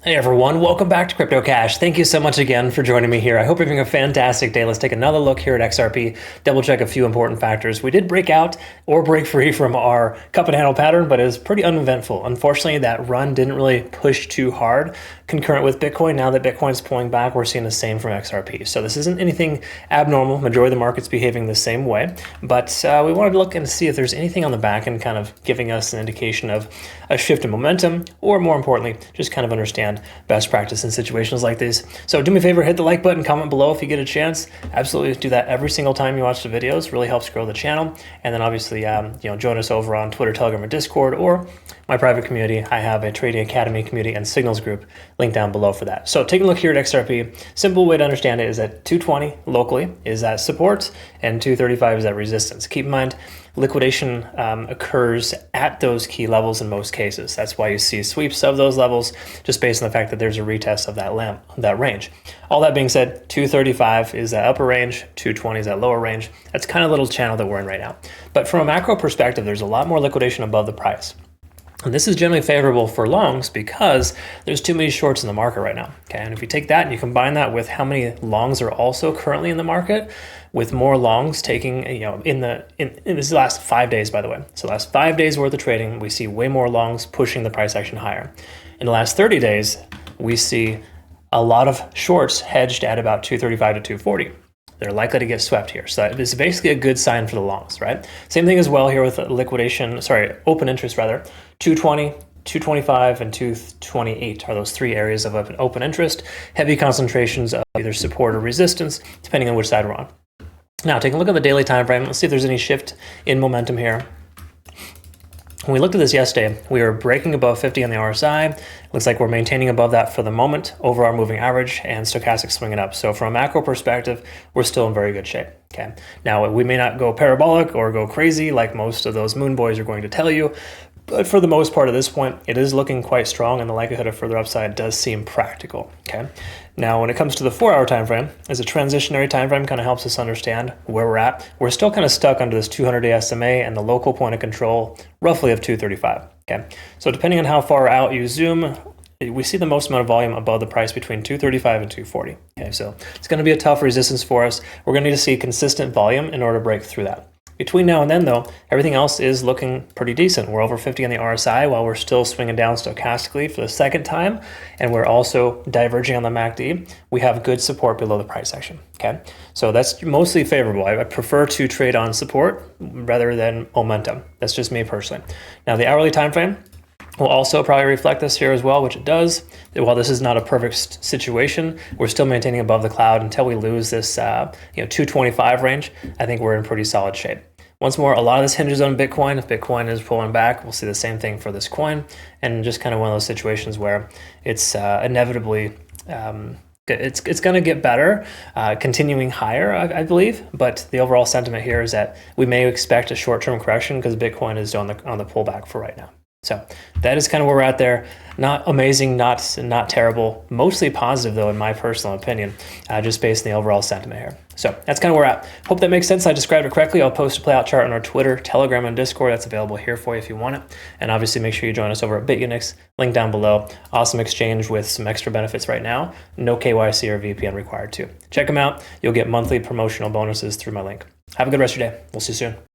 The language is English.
Hey everyone, welcome back to Crypto Cash. Thank you so much again for joining me here. I hope you're having a fantastic day. Let's take another look here at XRP, double check a few important factors. We did break out or break free from our cup and handle pattern, but it was pretty uneventful. Unfortunately, that run didn't really push too hard. Concurrent with Bitcoin, now that Bitcoin's pulling back, we're seeing the same from XRP. So this isn't anything abnormal. Majority of the market's behaving the same way, but we wanted to look and see if there's anything on the back end kind of giving us an indication of a shift in momentum, or more importantly, just kind of understand best practice in situations like these. So do me a favor, hit the like button, comment below if you get a chance. Absolutely do that every single time you watch the videos. Really helps grow the channel. And then obviously, join us over on Twitter, Telegram, or Discord, or my private community. I have a Trading Academy community and Signals group linked down below for that. So taking a look here at XRP, simple way to understand it is that 220 locally is that support and 235 is that resistance. Keep in mind, liquidation occurs at those key levels in most cases. That's why you see sweeps of those levels, just based on the fact that there's a retest of that range. All that being said, 235 is that upper range, 220 is that lower range. That's kind of little channel that we're in right now. But from a macro perspective, there's a lot more liquidation above the price. And this is generally favorable for longs because there's too many shorts in the market right now. Okay, and if you take that and you combine that with how many longs are also currently in the market, with more longs taking, in this last 5 days, by the way. So last 5 days worth of trading, we see way more longs pushing the price action higher. In the last 30 days, we see a lot of shorts hedged at about 235 to 240. They're likely to get swept here. So this is basically a good sign for the longs, right? Same thing as well here with open interest rather. 220, 225, and 228 are those three areas of open interest. Heavy concentrations of either support or resistance, depending on which side we're on. Now, taking a look at the daily time frame, let's see if there's any shift in momentum here. When we looked at this yesterday, we were breaking above 50 on the RSI. Looks like we're maintaining above that for the moment over our moving average and stochastic swinging up. So from a macro perspective, we're still in very good shape. Okay. Now, we may not go parabolic or go crazy like most of those moon boys are going to tell you, but for the most part at this point, it is looking quite strong and the likelihood of further upside does seem practical. Okay. Now, when it comes to the 4-hour time frame, as a transitionary time frame kind of helps us understand where we're at. We're still kind of stuck under this 200-day SMA and the local point of control roughly of 235. Okay. So depending on how far out you zoom, we see the most amount of volume above the price between 235 and 240. Okay. So it's going to be a tough resistance for us. We're going to need to see consistent volume in order to break through that. Between now and then, though, everything else is looking pretty decent. We're over 50 on the RSI while we're still swinging down stochastically for the second time, and we're also diverging on the MACD. We have good support below the price action. Okay, so that's mostly favorable. I prefer to trade on support rather than momentum. That's just me personally. Now, the hourly time frame will also probably reflect this here as well, which it does. While this is not a perfect situation, we're still maintaining above the cloud until we lose this 225 range. I think we're in pretty solid shape. Once more, a lot of this hinges on Bitcoin. If Bitcoin is pulling back, we'll see the same thing for this coin, and just kind of one of those situations where it's inevitably it's going to get better, continuing higher, I believe. But the overall sentiment here is that we may expect a short-term correction because Bitcoin is on the pullback for right now. So that is kind of where we're at there. Not amazing, not terrible, mostly positive though, in my personal opinion, just based on the overall sentiment here. So that's kind of where we're at. Hope that makes sense. I described it correctly. I'll post a playout chart on our Twitter, Telegram, and Discord. That's available here for you if you want it. And obviously make sure you join us over at Bitunix, link down below. Awesome exchange with some extra benefits right now. No KYC or VPN required too. Check them out. You'll get monthly promotional bonuses through my link. Have a good rest of your day. We'll see you soon.